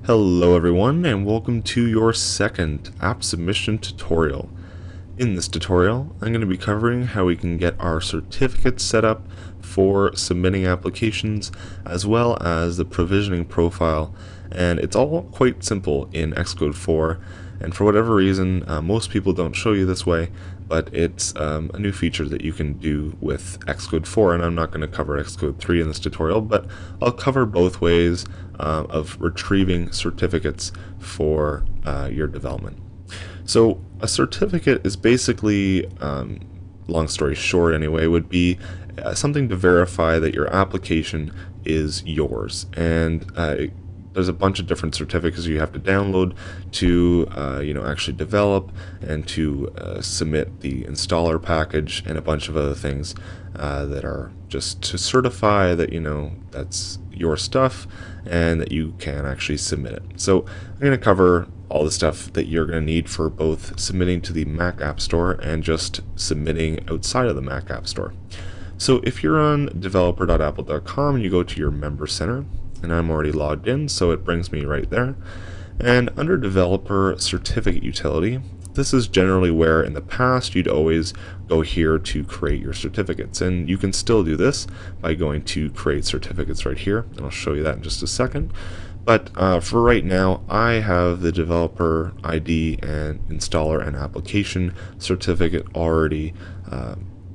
Hello everyone, and welcome to your second app submission tutorial. In this tutorial, I'm going to be covering how we can get our certificates set up for submitting applications, as well as the provisioning profile, and it's all quite simple in Xcode 4, and for whatever reason, most people don't show you this way, but it's a new feature that you can do with Xcode 4, and I'm not going to cover Xcode 3 in this tutorial, but I'll cover both ways of retrieving certificates for your development. So a certificate is basically, long story short anyway, would be something to verify that your application is yours, and there's a bunch of different certificates you have to download to actually develop and to submit the installer package and a bunch of other things that are just to certify that that's your stuff and that you can actually submit it. So I'm going to cover all the stuff that you're going to need for both submitting to the Mac App Store and just submitting outside of the Mac App Store. So if you're on developer.apple.com and you go to your member center, and I'm already logged in, so it brings me right there. And under Developer Certificate Utility, this is generally where in the past you'd always go here to create your certificates, and you can still do this by going to Create Certificates right here, and I'll show you that in just a second. But for right now, I have the developer ID and installer and application certificate already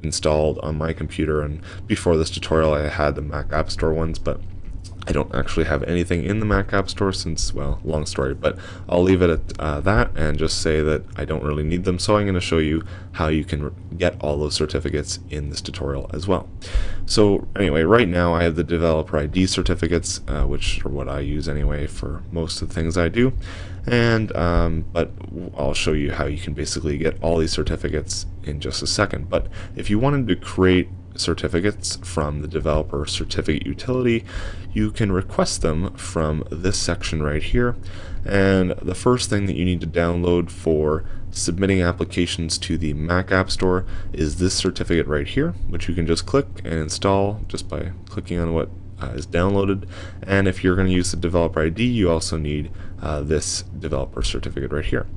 installed on my computer, and before this tutorial I had the Mac App Store ones, but I don't actually have anything in the Mac App Store since, well, long story, but I'll leave it at that and just say that I don't really need them. So I'm going to show you how you can get all those certificates in this tutorial as well. So anyway, right now I have the developer ID certificates, which are what I use anyway for most of the things I do. And but I'll show you how you can basically get all these certificates in just a second. But if you wanted to create certificates from the developer certificate utility, you can request them from this section right here. And the first thing that you need to download for submitting applications to the Mac App Store is this certificate right here, which you can just click and install just by clicking on what is downloaded. And if you're going to use the developer ID, you also need this developer certificate right here.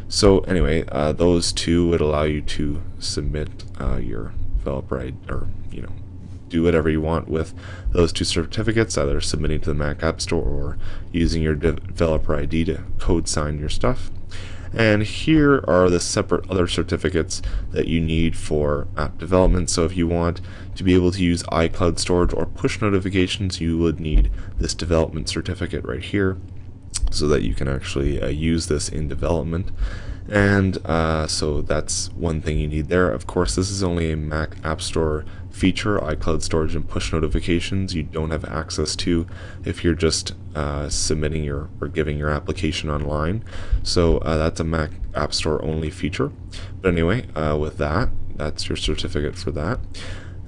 So anyway, those two would allow you to submit your developer ID, or do whatever you want with those two certificates, either submitting to the Mac App Store or using your developer ID to code sign your stuff. And here are the separate other certificates that you need for app development. So if you want to be able to use iCloud storage or push notifications, you would need this development certificate right here so that you can actually use this in development. And so that's one thing you need there. Of course, this is only a Mac App Store feature. iCloud storage and push notifications you don't have access to if you're just submitting or giving your application online. So that's a Mac App Store only feature. But anyway, with that, that's your certificate for that.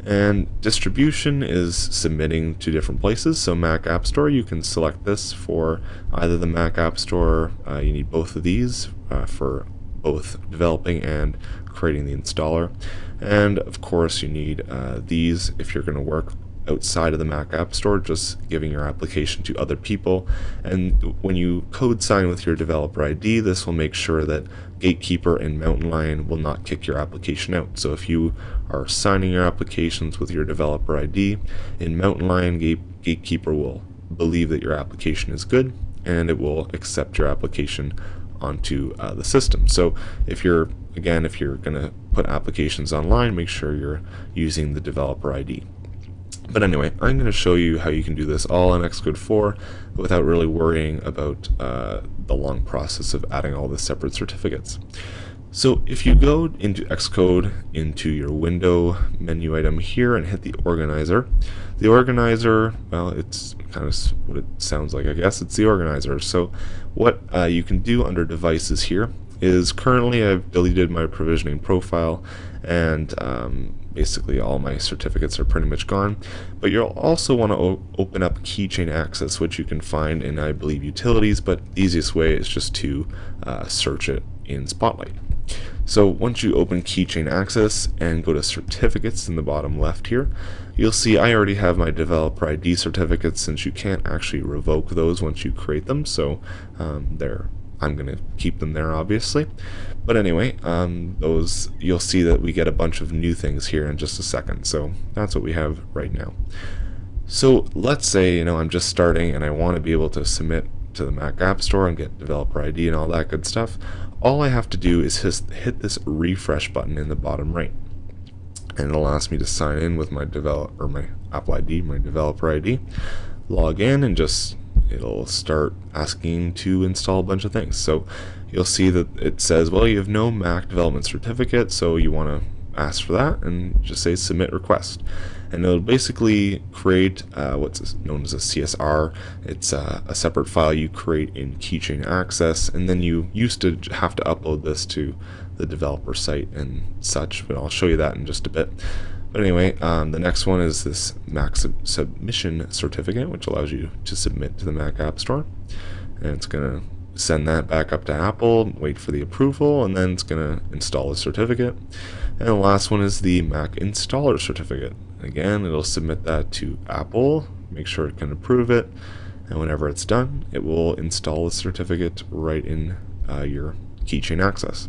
And distribution is submitting to different places. So Mac App Store, you can select this for either the Mac App Store. You need both of these for both developing and creating the installer. And of course you need these if you're going to work outside of the Mac App Store, just giving your application to other people. And when you code sign with your developer ID, this will make sure that Gatekeeper and Mountain Lion will not kick your application out. So if you are signing your applications with your developer ID, in Mountain Lion, Gatekeeper will believe that your application is good and it will accept your application onto the system. So if you're going to put applications online, make sure you're using the developer ID. But anyway, I'm going to show you how you can do this all in Xcode 4 without really worrying about the long process of adding all the separate certificates. So if you go into Xcode, into your window menu item here and hit the organizer, well, it's kind of what it sounds like, I guess. It's the organizer. So what you can do under devices here is currently I've deleted my provisioning profile, and basically all my certificates are pretty much gone. But you'll also want to open up Keychain Access, which you can find in, I believe, utilities, but the easiest way is just to search it in Spotlight. So once you open Keychain Access and go to certificates in the bottom left here, you'll see I already have my developer ID certificates, since you can't actually revoke those once you create them. So I'm going to keep them there, obviously. But anyway, those, you'll see that we get a bunch of new things here in just a second. So that's what we have right now. So let's say, I'm just starting and I want to be able to submit to the Mac App Store and get developer ID and all that good stuff. All I have to do is just hit this refresh button in the bottom right, and it'll ask me to sign in with my Apple ID, my developer ID, log in, and it'll start asking to install a bunch of things. So you'll see that it says, well, you have no Mac development certificate, so you want to ask for that and just say submit request. And it'll basically create what's known as a CSR. It's a separate file you create in Keychain Access, and then you used to have to upload this to the developer site and such, but I'll show you that in just a bit. But anyway, the next one is this Mac submission certificate, which allows you to submit to the Mac App Store. And it's going to send that back up to Apple, wait for the approval, and then it's going to install the certificate. And the last one is the Mac installer certificate. Again, it'll submit that to Apple, make sure it can approve it, and whenever it's done, it will install the certificate right in your Keychain Access.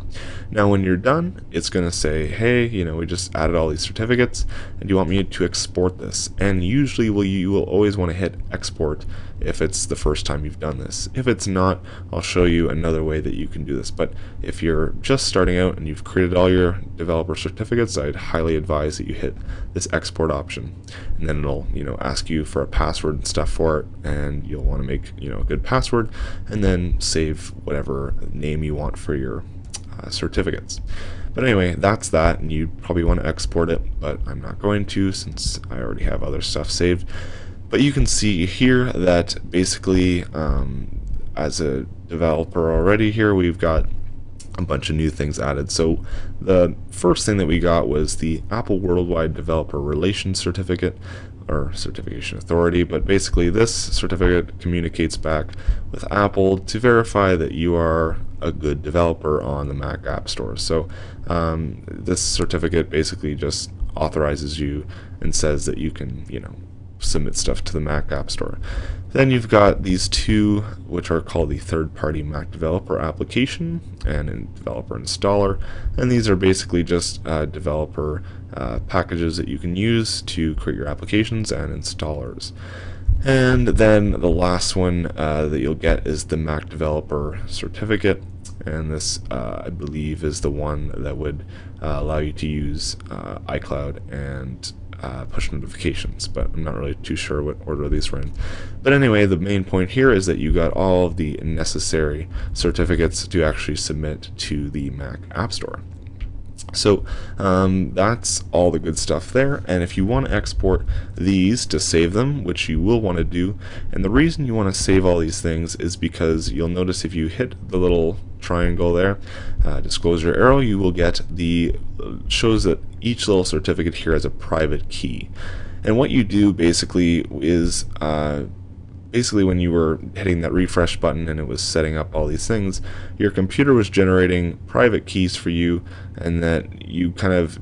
Now when you're done, it's going to say, hey, we just added all these certificates, and you want me to export this. And usually you will always want to hit export if it's the first time you've done this. If it's not, I'll show you another way that you can do this. But if you're just starting out and you've created all your developer certificates, I'd highly advise that you hit this export option, and then it'll ask you for a password and stuff for it, and you'll want to make a good password, and then save whatever name you want for your certificates. But anyway, that's that, and you probably want to export it, but I'm not going to, since I already have other stuff saved. But you can see here that basically as a developer already here, we've got a bunch of new things added. So the first thing that we got was the Apple Worldwide Developer Relations Certificate, or Certification Authority, but basically this certificate communicates back with Apple to verify that you are a good developer on the Mac App Store. So this certificate basically just authorizes you and says that you can, submit stuff to the Mac App Store. Then you've got these two, which are called the third-party Mac Developer Application and Developer Installer, and these are basically just developer packages that you can use to create your applications and installers. And then the last one that you'll get is the Mac Developer Certificate, and this I believe is the one that would allow you to use iCloud and push notifications, but I'm not really too sure what order these were in. But anyway, the main point here is that you got all of the necessary certificates to actually submit to the Mac App Store. So that's all the good stuff there, and if you want to export these to save them, which you will want to do, and the reason you want to save all these things is because you'll notice if you hit the little triangle there, disclosure arrow, you will get shows that each little certificate here has a private key. And what you do basically is when you were hitting that refresh button and it was setting up all these things, your computer was generating private keys for you, and that you kind of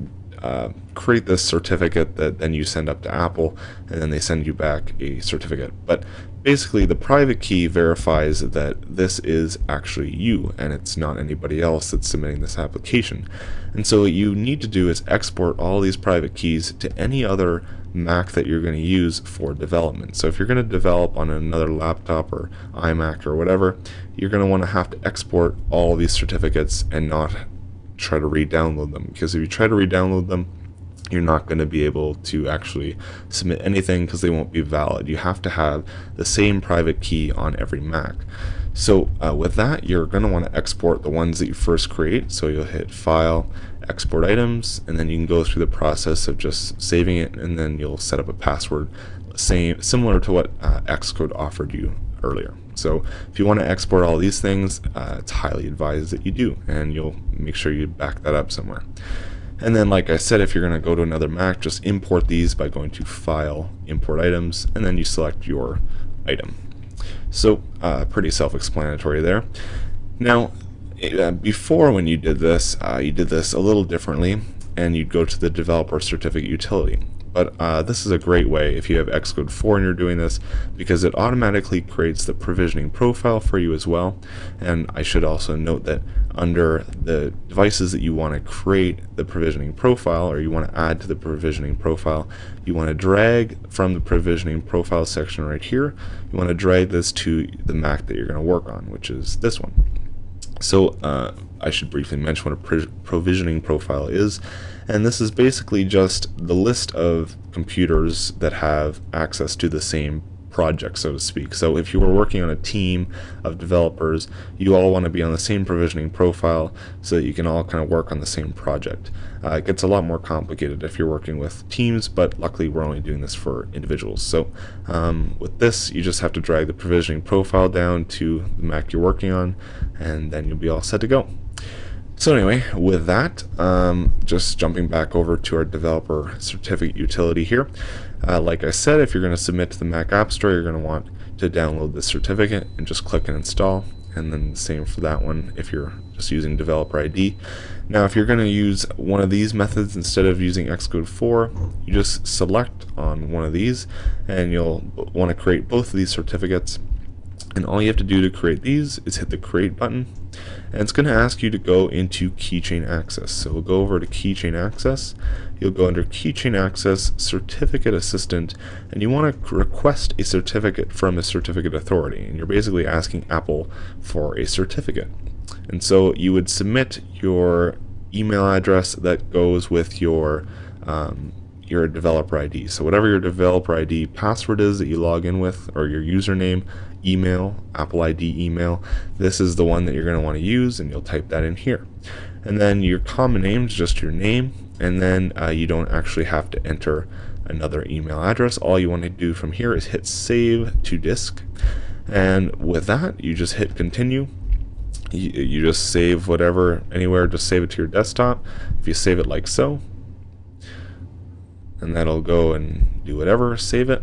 create this certificate that then you send up to Apple, and then they send you back a certificate. But basically the private key verifies that this is actually you and it's not anybody else that's submitting this application. And so what you need to do is export all these private keys to any other Mac that you're going to use for development. So if you're going to develop on another laptop or iMac or whatever, you're going to want to have to export all these certificates and not try to re-download them, because if you try to re-download them, you're not going to be able to actually submit anything because they won't be valid. You have to have the same private key on every Mac. So with that, you're going to want to export the ones that you first create. So you'll hit File, Export Items, and then you can go through the process of just saving it, and then you'll set up a password similar to what Xcode offered you earlier. So if you want to export all these things, it's highly advised that you do, and you'll make sure you back that up somewhere. And then, like I said, if you're going to go to another Mac, just import these by going to File, Import Items, and then you select your item. So pretty self-explanatory there. Now, before, when you did this a little differently, and you'd go to the developer certificate utility. But this is a great way if you have Xcode 4 and you're doing this, because it automatically creates the provisioning profile for you as well. And I should also note that under the devices that you want to create the provisioning profile, or you want to add to the provisioning profile, you want to drag from the provisioning profile section right here, you want to drag this to the Mac that you're going to work on, which is this one. So I should briefly mention what a provisioning profile is, and this is basically just the list of computers that have access to the same project, so to speak. So if you were working on a team of developers, you all want to be on the same provisioning profile so that you can all kind of work on the same project. It gets a lot more complicated if you're working with teams, but luckily we're only doing this for individuals. So with this, you just have to drag the provisioning profile down to the Mac you're working on, and then you'll be all set to go. So anyway, with that, just jumping back over to our developer certificate utility here. Like I said, if you're going to submit to the Mac App Store, you're going to want to download the certificate and just click and install. And then the same for that one if you're just using developer ID. Now, if you're going to use one of these methods instead of using Xcode 4, you just select on one of these, and you'll want to create both of these certificates. And all you have to do to create these is hit the create button, and it's going to ask you to go into Keychain Access. So we'll go over to Keychain Access. You'll go under Keychain Access Certificate Assistant, and you want to request a certificate from a certificate authority, and you're basically asking Apple for a certificate. And so you would submit your email address that goes with your developer ID. So whatever your developer ID password is that you log in with, or your username, email, Apple ID email, this is the one that you're going to want to use, and you'll type that in here. And then your common name is just your name, and then you don't actually have to enter another email address. All you want to do from here is hit save to disk, and with that you just hit continue. You just save whatever, anywhere, just save it to your desktop. If you save it like so, and that'll go and do whatever, save it.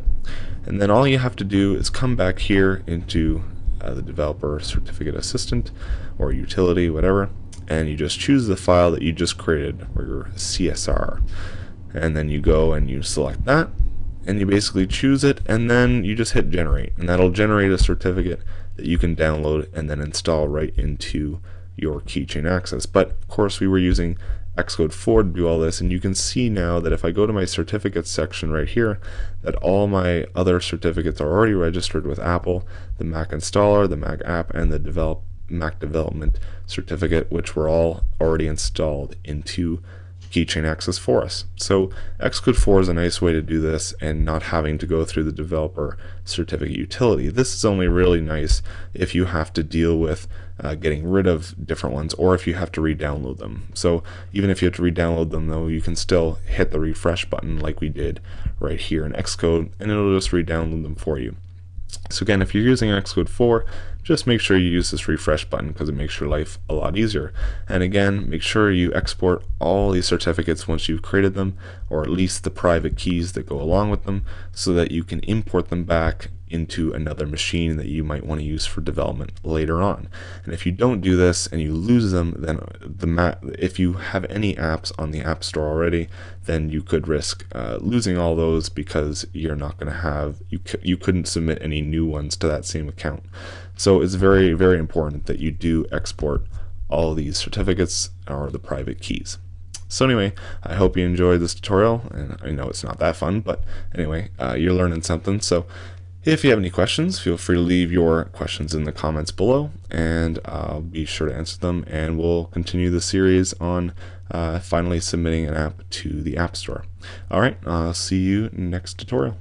And then all you have to do is come back here into the developer certificate assistant or utility, whatever, and you just choose the file that you just created, or your CSR, and then you go and you select that, and you basically choose it, and then you just hit generate, and that'll generate a certificate that you can download and then install right into your Keychain Access. But of course we were using Xcode 4 to do all this, and you can see now that if I go to my certificates section right here, that all my other certificates are already registered with Apple, the Mac installer, the Mac app, and the Mac development certificate, which were all already installed into Keychain Access for us. So Xcode 4 is a nice way to do this and not having to go through the developer certificate utility. This is only really nice if you have to deal with getting rid of different ones, or if you have to re-download them. So even if you have to re-download them, though, you can still hit the refresh button like we did right here in Xcode, and it'll just re-download them for you. So again, if you're using Xcode 4, just make sure you use this refresh button because it makes your life a lot easier. And again, make sure you export all these certificates once you've created them, or at least the private keys that go along with them, so that you can import them back into another machine that you might want to use for development later on. And if you don't do this and you lose them, then if you have any apps on the App Store already, then you could risk losing all those, because you're not going to have, you couldn't submit any new ones to that same account. So it's very, very important that you do export all these certificates or the private keys. So anyway, I hope you enjoyed this tutorial, and I know it's not that fun, but anyway, you're learning something. So if you have any questions, feel free to leave your questions in the comments below, and I'll be sure to answer them, and we'll continue the series on finally submitting an app to the App Store. Alright, I'll see you next tutorial.